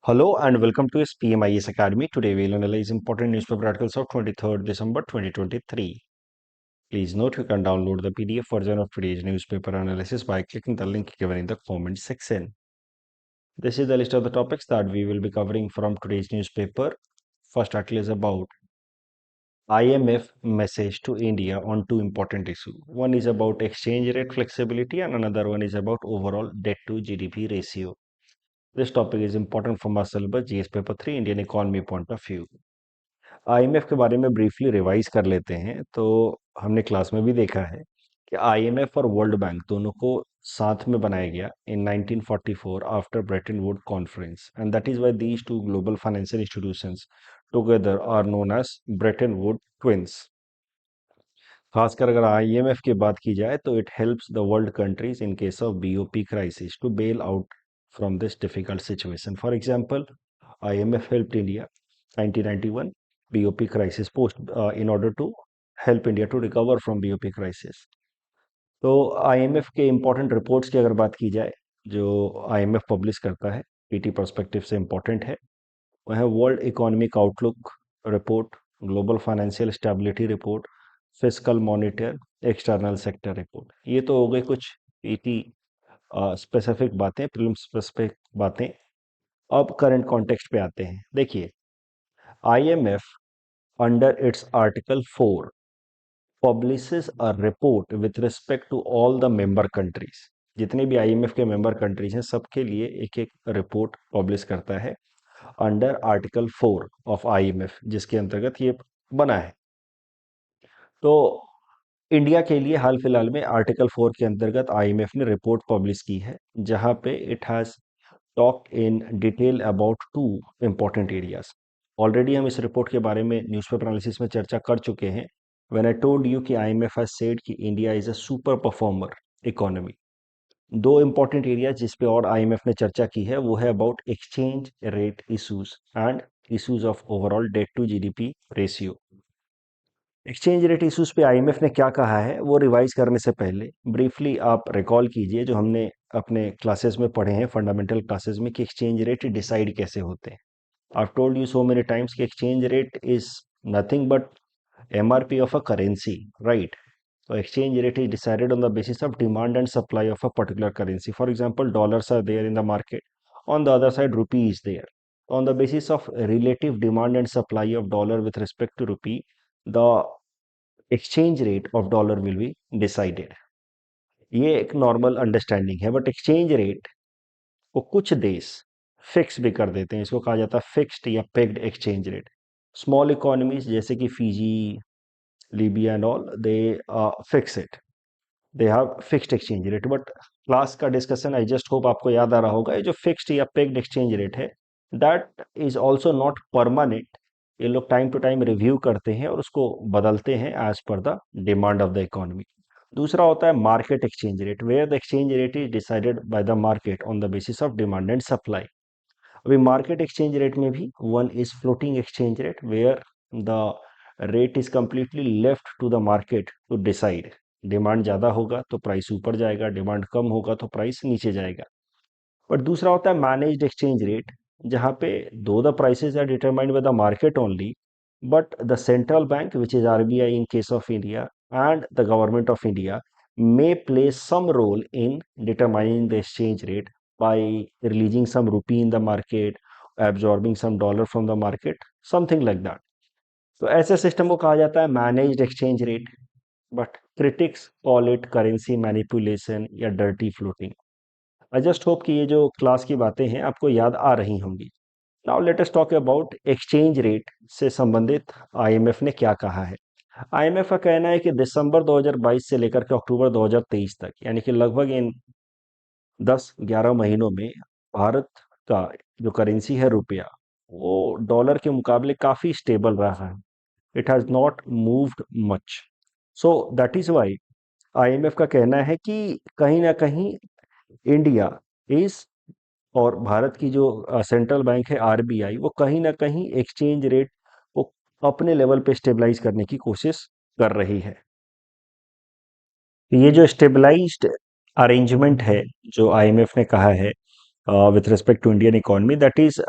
Hello and welcome to SPMIS Academy. Today we'll analyze important newspaper articles of 23rd December 2023. Please note you can download the PDF version of today's newspaper analysis by clicking the link given in the comment section. This is the list of the topics that we will be covering from today's newspaper. First article is about IMF message to India on two important issues. One is about exchange rate flexibility and another one is about overall debt to GDP ratio. This topic is important from our syllabus GS paper 3 Indian economy point of view. IMF के बारे में briefly revise कर लेते हैं तो हमने class में भी देखा है कि आईएमएफ और वर्ल्ड बैंक दोनों को साथ में बनाया गया in 1944 after Bretton Wood conference and that is why these two global financial institutions together are known as Bretton Wood twins. खासकर अगर आईएमएफ की बात की जाए तो it helps the world countries in case of BOP crisis to bail out from this difficult situation. For example, IMF helped India 1991 BOP crisis post in order to help India to recover from BOP crisis. तो IMF के important reports की अगर बात की जाए जो IMF publish करता है पीटी पर्सपेक्टिव से इम्पोर्टेंट है, वह है world economic outlook report, global financial stability report, fiscal monitor, external sector report. ये तो हो गई कुछ पीटी स्पेसिफिक बातें, प्रीलिम स्पेसिफिक बातें। अब करंट कॉन्टेक्स्ट पे आते हैं। देखिए, IMF under its Article 4 publishes a report with respect to all the member countries. जितने भी IMF के मेंबर कंट्रीज हैं सबके लिए एक एक रिपोर्ट पब्लिश करता है अंडर आर्टिकल 4 ऑफ IMF, जिसके अंतर्गत ये बना है। तो इंडिया के लिए हाल फिलहाल में आर्टिकल 4 के अंतर्गत IMF ने रिपोर्ट पब्लिश की है जहां पे it has talk in detail about two important areas. Already हम इस रिपोर्ट के बारे में न्यूज़पेपर एनालिसिस में चर्चा कर चुके हैं व्हेन आई टोल्ड यू कि IMF हैज सेड कि India is a super performer economy. दो इंपॉर्टेंट एरिया जिस पे और IMF ने चर्चा की है वो है about exchange rate issues and issues of overall debt to GDP ratio. Exchange rate issues पे IMF ने क्या कहा है वो रिवाइज करने से पहले ब्रीफली आप रिकॉल कीजिए जो हमने अपने क्लासेस में पढ़े हैं, फंडामेंटल क्लासेस में, कि एक्सचेंज रेट डिसाइड कैसे होते हैं। I've told you so many times कि exchange rate is nothing but MRP of a currency, right? So exchange rate is decided on the basis of demand and supply of a particular currency. For example, dollars are there in the market. On the other side, rupee is there. On the basis of relative demand and supply of dollar with respect to rupee, the exchange rate of dollar will be decided. ये एक normal understanding है, but exchange rate को कुछ देश fix भी कर देते हैं। इसको कहा जाता है फिक्स्ड या pegged exchange rate. Small economies जैसे कि Fiji, Libya and all, they fix it, they have fixed exchange rate. But class का डिस्कशन, आई जस्ट होप आपको याद आ रहा होगा, ये जो फिक्स्ड या पेग्ड एक्सचेंज रेट है that is also not permanent. ये लोग टाइम टू टाइम रिव्यू करते हैं और उसको बदलते हैं as per the demand of the economy. दूसरा होता है market exchange rate, where the exchange rate is decided by the market on the basis of demand and supply. अभी मार्केट एक्सचेंज रेट में भी one is floating exchange rate where the rate is completely left to the market to decide. Demand ज़्यादा होगा तो price ऊपर जाएगा, demand कम होगा तो प्राइस नीचे जाएगा। बट दूसरा होता है मैनेज्ड एक्सचेंज रेट, जहाँ पे though the prices are determined by the market only, but the central bank which is RBI in case of India and the government of India may play some role in determining the exchange rate by releasing some rupee in the market, absorbing some dollar from the market, something like that. तो ऐसे system को कहा जाता है managed exchange rate, but critics call it currency manipulation या dirty floating. I just hope कि ये जो क्लास की बातें हैं आपको याद आ रही होंगी। Now let us talk about exchange rate से संबंधित IMF ने क्या कहा है। IMF का कहना है कि दिसंबर 2022 से लेकर के अक्टूबर 2023 तक, यानी कि लगभग इन 10-11 महीनों में भारत का जो करेंसी है रुपया, वो डॉलर के मुकाबले काफ़ी स्टेबल रहा है। It has not moved much. So that is why IMF का कहना है कि कहीं ना कहीं इंडिया इज, और भारत की जो सेंट्रल बैंक है RBI, वो कहीं ना कहीं एक्सचेंज रेट को अपने लेवल पे स्टेबलाइज करने की कोशिश कर रही है। ये जो स्टेबलाइज्ड अरेंजमेंट है जो IMF ने कहा है, with respect to Indian economy. That is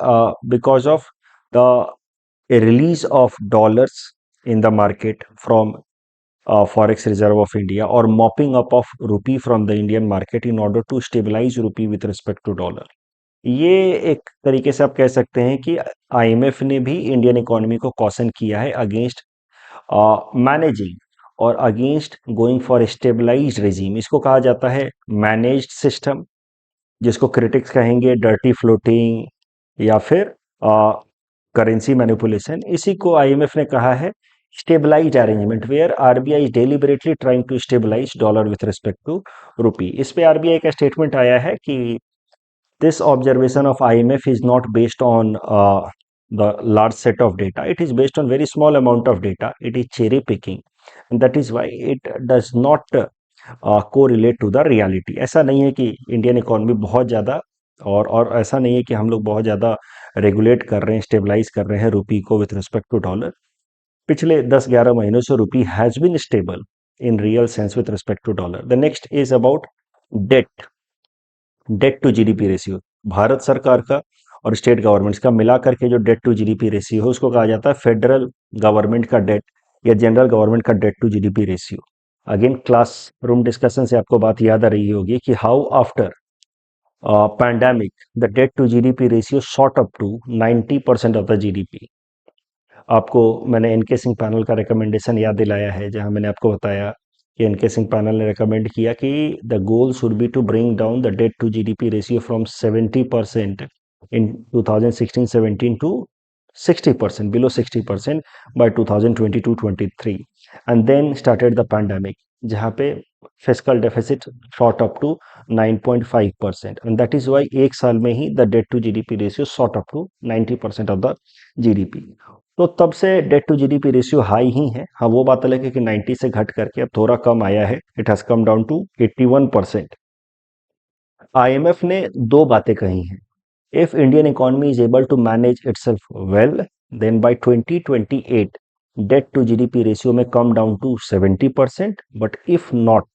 because of the a release of dollars in the market from Forex Reserve of India, or mopping up of rupee from the Indian market in order to stabilize rupee with respect to dollar. ये एक तरीके से आप कह सकते हैं कि IMF ने भी इंडियन इकोनॉमी को कॉशन किया है अगेंस्ट मैनेजिंग और against going for stabilized regime. इसको कहा जाता है मैनेज्ड सिस्टम, जिसको क्रिटिक्स कहेंगे डर्टी फ्लोटिंग या फिर करेंसी मैनिपुलेशन। इसी को आईएमएफ ने कहा है stabilized arrangement, where RBI is deliberately trying to stabilize dollar with respect to rupee. इस पे आरबीआई का स्टेटमेंट आया है कि this observation of IMF is not based on the large set of data. It is based on very small amount of data. It is cherry picking, and that is why it does not correlate to the reality. ऐसा नहीं है कि Indian economy बहुत ज़्यादा और ऐसा नहीं है कि हम लोग बहुत ज़्यादा रेगुलेट कर रहे हैं, स्टेबलाइज कर रहे हैं रुपी को विथ रिस्पेक्ट टू डॉलर। पिछले 10-11 महीनों से rupee has been stable in real sense with respect to dollar. The next is about debt. Debt to GDP ratio, Bharat सरकार का और स्टेट गवर्नमेंट्स का मिलाकर के जो डेट टू जीडीपी रेशियो है उसको कहा जाता है फेडरल गवर्नमेंट का डेट या जनरल गवर्नमेंट का debt to GDP ratio. Again classroom discussion से आपको बात याद आ रही होगी कि how after pandemic the debt to GDP ratio shot up to 90% of the GDP. आपको मैंने एनके सिंह पैनल का रिकमेंडेशन याद दिलाया है, जहां मैंने आपको बताया कि एनके सिंह पैनल ने रिकमेंड किया कि the goal should be to bring down the debt to GDP ratio from 70% in 2016-17 to 60%, below 60% by 2022-23, and then started the pandemic, जहां पे fiscal deficit shot up to 9.5%, and that is why एक साल में ही the debt to GDP ratio shot up to 90% of the GDP. तो तब से debt to GDP ratio high ही है। हाँ, वो बात अलग है कि 90 से घट करके अब थोड़ा कम आया है, it has come down to 81%। IMF ने दो बातें कही हैं, if Indian economy is able to manage itself well, then by 2028 debt to GDP ratio में come down to 70%, but if not,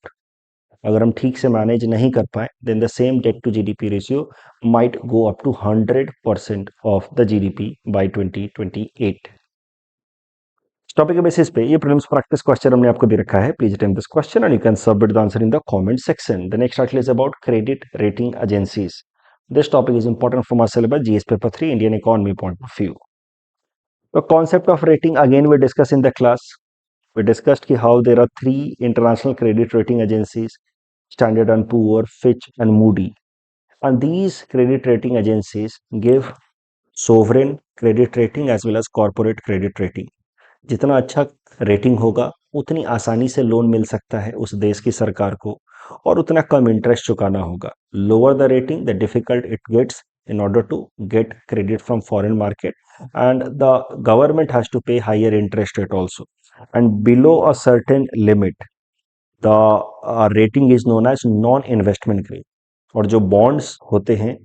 अगर हम ठीक से मैनेज नहीं कर पाए, then the same debt to GDP ratio might go up to 100% of the GDP by 2028। Topic के basis पे ये प्रीलिम्स प्रैक्टिस क्वेश्चन हमने आपको दे रखा है। Please attempt this question and you can submit the answer in the comment section. The next article is about credit rating agencies. This topic is important from our syllabus GS paper 3 Indian economy point of view. The concept of rating again we discussed in the class. We discussed how there are three international credit rating agencies, Standard and Poor, Fitch and Moody. And these credit rating agencies give sovereign credit rating as well as corporate credit rating. जितना अच्छा rating होगा उतनी आसानी से loan मिल सकता है उस देश की सरकार को और उतना कम इंटरेस्ट चुकाना होगा। Lower the rating the difficult it gets in order to get credit from foreign market, and the government has to pay higher interest rate also, and below a certain limit the rating is known as non investment grade। और जो bonds होते हैं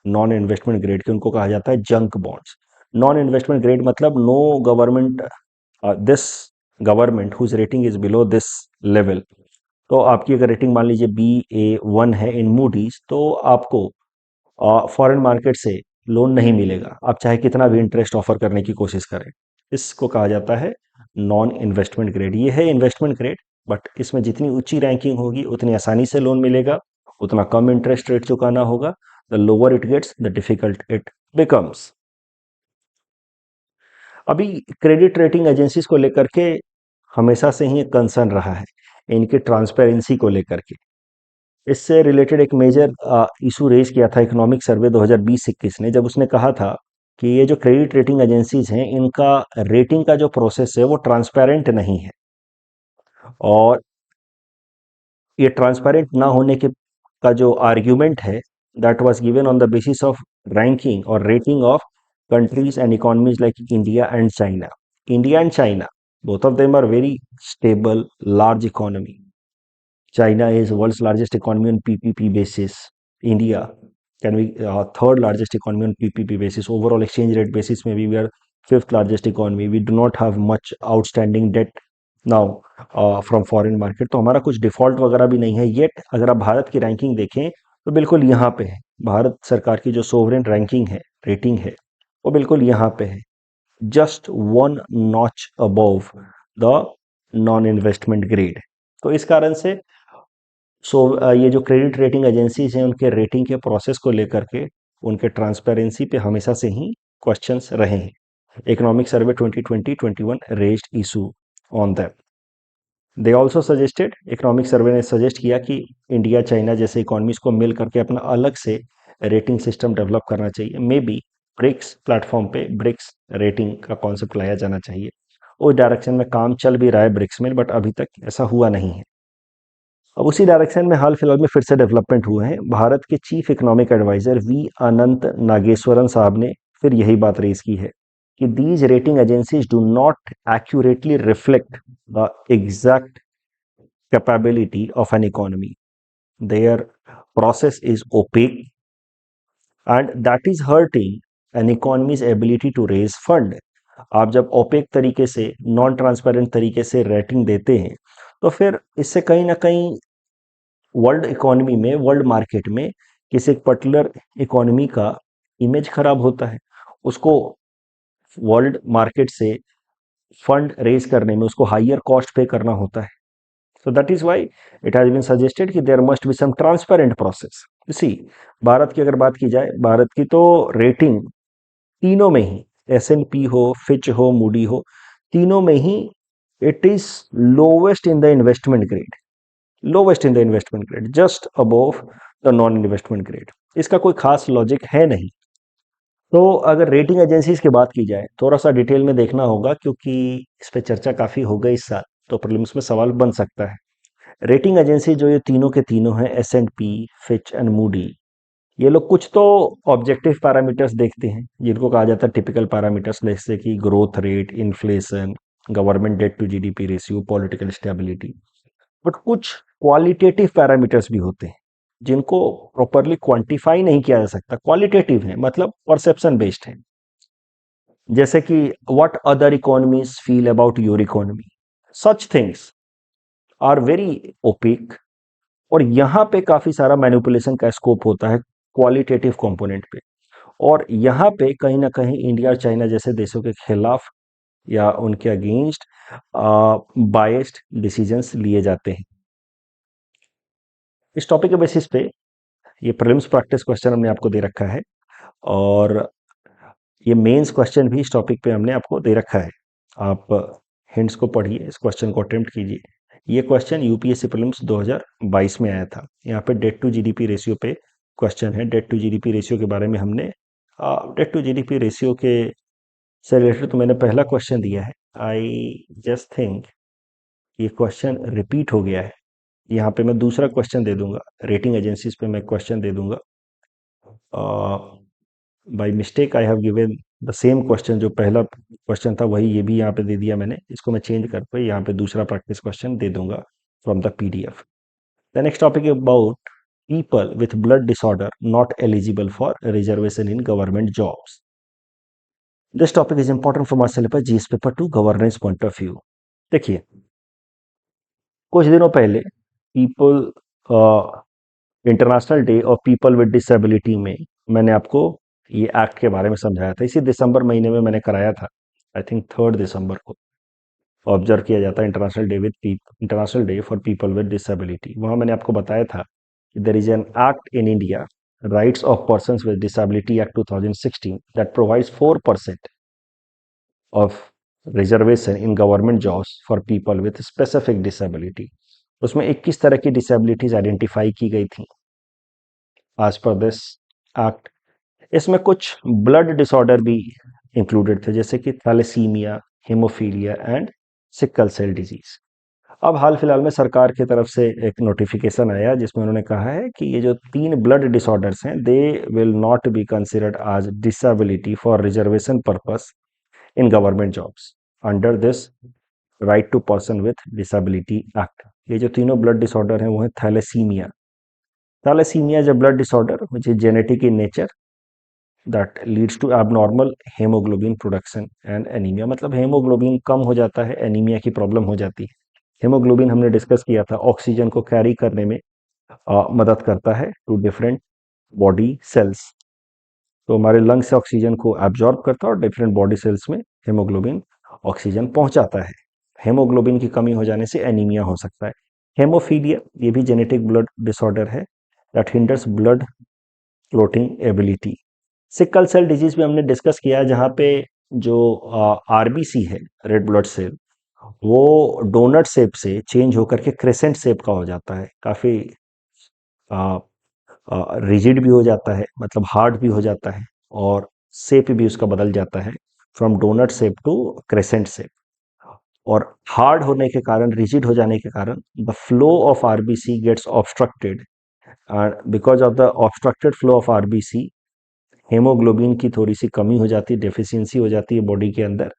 non investment grade के उनको कहा जाता है junk bonds. Non investment grade मतलब no government this government whose rating is below this level. तो आपकी अगर रेटिंग मान लीजिए BA1 है इन मूडीज, तो आपको फॉरेन मार्केट से लोन नहीं मिलेगा, आप चाहे कितना भी इंटरेस्ट ऑफर करने की कोशिश करें। इसको कहा जाता है नॉन इन्वेस्टमेंट ग्रेड। ये है इन्वेस्टमेंट ग्रेड, बट इसमें जितनी ऊंची रैंकिंग होगी उतनी आसानी से लोन मिलेगा, उतना कम इंटरेस्ट रेट चुकाना होगा। The lower it gets the difficult it becomes. अभी क्रेडिट रेटिंग एजेंसीज को लेकर के हमेशा से ही एक कंसर्न रहा है इनकी ट्रांसपेरेंसी को लेकर के। इससे रिलेटेड एक मेजर इशू रेज किया था इकोनॉमिक सर्वे 2020-21 ने, जब उसने कहा था कि ये जो क्रेडिट रेटिंग एजेंसीज हैं इनका रेटिंग का जो प्रोसेस है वो ट्रांसपेरेंट नहीं है, और ये ट्रांसपेरेंट ना होने के का जो आर्ग्यूमेंट है that was given on the basis of ranking और rating of countries and economies like India and China. India and China, both of them are very stable, large economy. China is world's largest economy on PPP basis. India can be third largest economy on PPP basis. Overall exchange rate basis, maybe we are fifth largest economy. We do not have much outstanding debt now from foreign market. तो हमारा कुछ default वगैरह भी नहीं है yet. अगर आप भारत की रैंकिंग देखें तो बिल्कुल यहाँ पे है, भारत सरकार की जो सोवरेन रैंकिंग है, रेटिंग है, वो बिल्कुल यहाँ पे है, just one notch above the non investment grade. तो इस कारण से ये जो क्रेडिट रेटिंग एजेंसीज हैं उनके रेटिंग के प्रोसेस को लेकर के उनके ट्रांसपेरेंसी पे हमेशा से ही क्वेश्चंस रहे हैं। Economic survey 2020-21 raised issue on that. They also suggested, economic survey ने सजेस्ट किया कि इंडिया चाइना जैसे इकोनॉमीज को मिल करके अपना अलग से रेटिंग सिस्टम डेवलप करना चाहिए। मे बी ब्रिक्स प्लेटफॉर्म पे ब्रिक्स रेटिंग का कॉन्सेप्ट लाया जाना चाहिए। उस डायरेक्शन में काम चल भी रहा है ब्रिक्स में, बट अभी तक ऐसा हुआ नहीं है। अब उसी डायरेक्शन में हाल फिलहाल में फिर से डेवलपमेंट हुए हैं। भारत के chief economic advisor V Anantha Nageswaran साहब ने फिर यही बात रेज की है कि these rating agencies do not accurately reflect the exact capability of an economy. Their process is opaque and that is hurting an economy's ability to raise fund. आप जब ओपेक तरीके से, नॉन ट्रांसपेरेंट तरीके से rating देते हैं, तो फिर इससे कहीं ना कहीं वर्ल्ड इकोनॉमी में, वर्ल्ड मार्केट में किसी पर्टिकुलर इकोनॉमी का इमेज खराब होता है। उसको वर्ल्ड मार्केट से फंड रेज करने में उसको हायर कॉस्ट पे करना होता है। So that is why it has been suggested कि there must be some transparent process. See, Bharat की अगर बात की जाए, भारत की तो रेटिंग तीनों में ही, S&P हो, फिच हो, मूडी हो, तीनों में ही it is lowest in the investment grade, lowest in the investment grade, just above the non investment grade. इसका कोई खास लॉजिक है नहीं। तो अगर रेटिंग एजेंसीज की बात की जाए, थोड़ा सा डिटेल में देखना होगा क्योंकि इस पे चर्चा काफी हो गई इस साल, तो प्रीलिम्स में सवाल बन सकता है। रेटिंग एजेंसी जो ये तीनों के तीनों हैं, S&P, फिच एंड मूडी, ये लोग कुछ तो ऑब्जेक्टिव पैरामीटर्स देखते हैं जिनको कहा जाता है टिपिकल पैरामीटर्स, जैसे कि growth rate, inflation, government debt to GDP ratio, political stability. But कुछ क्वालिटेटिव पैरामीटर्स भी होते हैं जिनको प्रॉपरली क्वांटिफाई नहीं किया जा सकता, क्वालिटेटिव है मतलब परसेप्शन बेस्ड है। जैसे कि what other economies feel about your economy, such things are very opaque. और यहाँ पे काफी सारा मैनिपुलेशन का स्कोप होता है क्वालिटेटिव कंपोनेंट पे, और यहाँ पे कहीं ना कहीं इंडिया और चाइना जैसे देशों के खिलाफ या उनके अगेंस्ट बायस्ड डिसीजंस लिए जाते हैं। इस टॉपिक के बेसिस पे ये प्रीलिम्स प्रैक्टिस क्वेश्चन हमने आपको दे रखा है, और ये मेंस क्वेश्चन भी इस टॉपिक पे हमने आपको दे रखा है। आप हिंट्स को पढ़िए, इस क्वेश्चन को अटेम्प्ट कीजिए। ये क्वेश्चन यूपीएससी प्रीलिम्स 2022 में आया था। यहाँ पे डेट टू जीडीपी रेशियो पे क्वेश्चन है। डेट टू जीडीपी रेशियो के बारे में हमने, डेट टू जीडीपी रेशियो के से रिलेटेड तो मैंने पहला क्वेश्चन दिया है। आई जस्ट थिंक ये क्वेश्चन रिपीट हो गया है। यहाँ पे मैं दूसरा क्वेश्चन दे दूंगा, रेटिंग एजेंसीज पे मैं क्वेश्चन दे दूंगा। By mistake I have given the same question, जो पहला क्वेश्चन था वही ये भी यहाँ पे दे दिया मैंने। इसको मैं चेंज करके यहाँ पे दूसरा प्रैक्टिस क्वेश्चन दे दूंगा from the PDF। The next topic about people with blood disorder not eligible for reservation in government jobs. This topic is important for my syllabus GS paper 2 governance point of view. देखिए, कुछ दिनों पहले people international day of people with disability में मैंने आपको ये act के बारे में समझाया था। इसी दिसंबर महीने में मैंने कराया था, आई थिंक 3 दिसंबर को ऑब्जर्व किया जाता है international day for people with disability. वहां मैंने आपको बताया था कि there is an act in India, rights of persons with disability act 2016, that provides 4% of reservation in government jobs for people with specific disability. उसमें 21 तरह की डिसेबिलिटीज आइडेंटिफाई की गई थी आज पर दिस एक्ट। इसमें कुछ ब्लड डिसऑर्डर भी इंक्लूडेड थे, जैसे कि thalassaemia, haemophilia and sickle cell disease. अब हाल फिलहाल में सरकार की तरफ से एक नोटिफिकेशन आया जिसमें उन्होंने कहा है कि ये जो 3 ब्लड डिसऑर्डर्स हैं, they will not be considered as disability for reservation purpose in government jobs under this right to person with disability act. ये जो तीनों ब्लड डिसऑर्डर हैं वो है thalassaemia. Thalassaemia is a blood disorder which is genetic in nature that leads to abnormal haemoglobin production and anaemia. मतलब haemoglobin कम हो जाता है, एनीमिया की प्रॉब्लम हो जाती है। हेमोग्लोबिन हमने डिस्कस किया था, ऑक्सीजन को कैरी करने में मदद करता है टू डिफरेंट बॉडी सेल्स। तो हमारे लंग से ऑक्सीजन को एब्जॉर्ब करता है और डिफरेंट बॉडी सेल्स में हेमोग्लोबिन ऑक्सीजन पहुंचाता है। हेमोग्लोबिन की कमी हो जाने से एनीमिया हो सकता है। हेमोफीलिया ये भी जेनेटिक ब्लड डिसऑर्डर है that hinders blood clotting ability. Sickle cell disease भी हमने डिस्कस किया है, जहाँ पे जो आरबीसी है, रेड ब्लड सेल, वो डोनट शेप से चेंज होकर के क्रेसेंट शेप का हो जाता है। काफी रिजिड भी हो जाता है, मतलब हार्ड भी हो जाता है, और शेप भी उसका बदल जाता है from donut shape to crescent shape. और हार्ड होने के कारण, रिजिड हो जाने के कारण, the flow of RBC gets obstructed, and because of the obstructed flow of RBC haemoglobin की थोड़ी सी कमी हो जाती है, डेफिशिएंसी हो जाती है बॉडी के अंदर,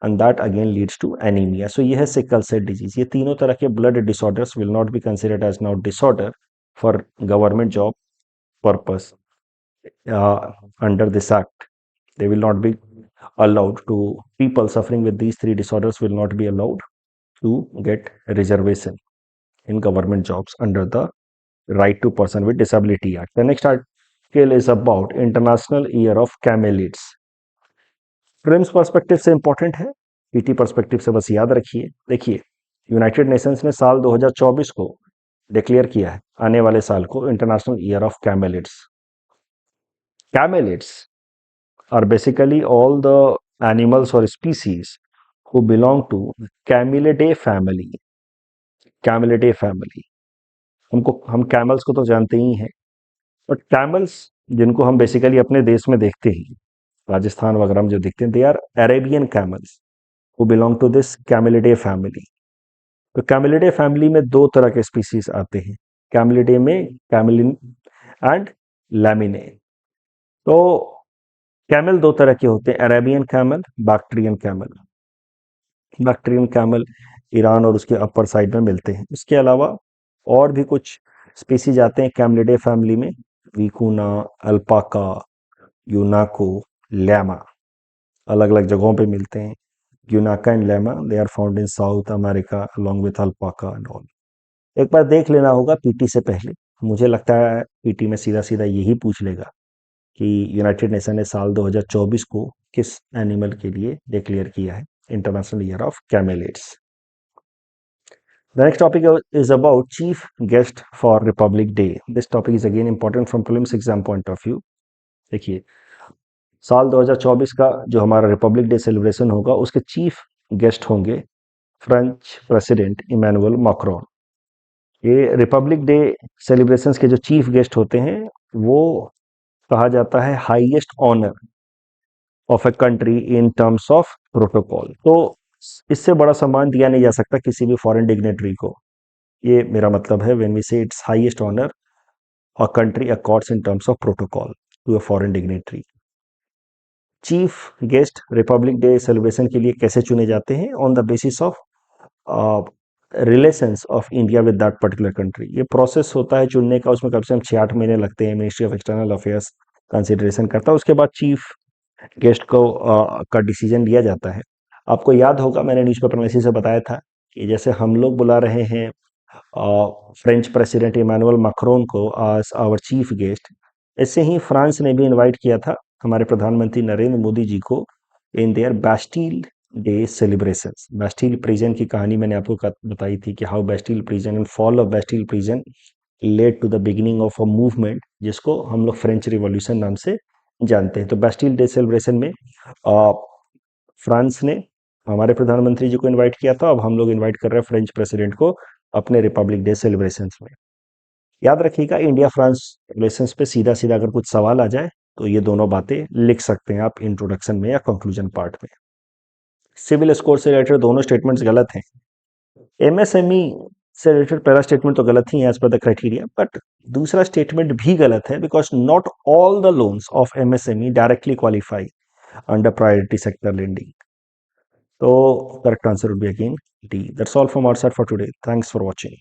and that again leads to anaemia. So ये है सिकल सेल डिजीज। ये तीनों तरह के blood disorders will not be considered as not disorder for government job purpose under this act. They will not be allowed to, people suffering with these three disorders will not be allowed to get reservation in government jobs under the Right to Person with Disability Act. The next article is about International Year of Camelids. Prim's perspective से important है, PT perspective से बस याद रखिए। देखिए, United Nations ने साल 2024 को डिक्लेयर किया है, आने वाले साल को, International Year of Camelids. Camelids are basically all the animals or species who belong to Camelidae family. Camelidae family, हम कैमल्स को तो जानते ही हैं, बट कैमल्स जिनको हम बेसिकली अपने देश में देखते हैं, राजस्थान वगैरह में जो दिखते हैं, they are Arabian camels who belong to this Camelidae family. तो कैमेलिडे फैमिली में दो तरह के स्पीसीज आते हैं, कैमेलिडे में कैमेलिन एंड लैमिने। तो कैमल दो तरह के होते हैं, Arabian camel, Bactrian camel. Bactrian camel Iran और उसके अपर साइड में मिलते हैं। इसके अलावा और भी कुछ स्पीसीज आते हैं कैमलिडे फैमिली में, विकुना, अल्पाका, यूनाको, लैमा, अलग अलग जगहों पे मिलते हैं। Guanaco and llama, they are found in South America along with alpaca and all. एक बार देख लेना होगा पीटी से पहले। मुझे लगता है पीटी में सीधा सीधा यही पूछ लेगा कि यूनाइटेड नेशन ने साल 2024 को किस एनिमल के लिए डिक्लेयर किया है International Year of Camelids. The next topic is about chief guest for Republic Day. This topic is again important from prelims exam point of view. देखिए, साल 2024 का जो हमारा रिपब्लिक डे सेलिब्रेशन होगा, उसके चीफ गेस्ट होंगे फ्रेंच प्रेसिडेंट इमैनुअल मैक्रोन। ये Republic day celebrations के जो चीफ गेस्ट होते हैं, वो कहा जाता है highest honour of a country in terms of protocol. तो इससे बड़ा सम्मान दिया नहीं जा सकता किसी भी फॉरेन डिग्नेटरी को। ये मेरा मतलब है when we say it's highest honour a country accords in terms of protocol to a foreign dignitary. Chief guest republic day celebration के लिए कैसे चुने जाते हैं? On the basis of relations of India with that particular country. ये process होता है चुनने का, उसमें कम से कम 6-8 महीने लगते हैं। Ministry of external affairs consideration करता है, उसके बाद चीफ गेस्ट को का डिसीजन लिया जाता है। आपको याद होगा, मैंने न्यूज़पेपर में इसी से बताया था कि जैसे हम लोग बुला रहे हैं फ्रेंच प्रेसिडेंट इमैनुअल मैक्रोन को आज आवर चीफ गेस्ट, ऐसे ही फ्रांस ने भी इनवाइट किया था हमारे प्रधानमंत्री नरेंद्र मोदी जी को in their Bastille Day celebrations. Bastille prison की कहानी मैंने आपको बताई थी कि how Bastille prison and fall of Bastille prison led to the beginning of a movement जिसको हम लोग फ्रेंच रिवॉल्यूशन नाम से जानते हैं। तो बैस्टील डे सेलिब्रेशन में फ्रांस ने हमारे प्रधानमंत्री जी को इनवाइट किया था, अब हम लोग इनवाइट कर रहे हैं फ्रेंच प्रेसिडेंट को अपने रिपब्लिक डे सेलिब्रेशंस में। याद रखिएगा, इंडिया फ्रांस रिलेशंस पे सीधा सीधा अगर कुछ सवाल आ जाए तो ये दोनों बातें लिख सकते हैं आप इंट्रोडक्शन में या कंक्लूजन पार्ट में। सिविल स्कोर से रिलेटेड दोनों स्टेटमेंट्स गलत हैं। एमएसएमई से रिलेटेड पहला स्टेटमेंट तो गलत ही है as per the criteria, but दूसरा स्टेटमेंट भी गलत है because not all the loans of MSME directly qualify under priority sector lending. So correct answer would be again D. That's all from our side for today. Thanks for watching.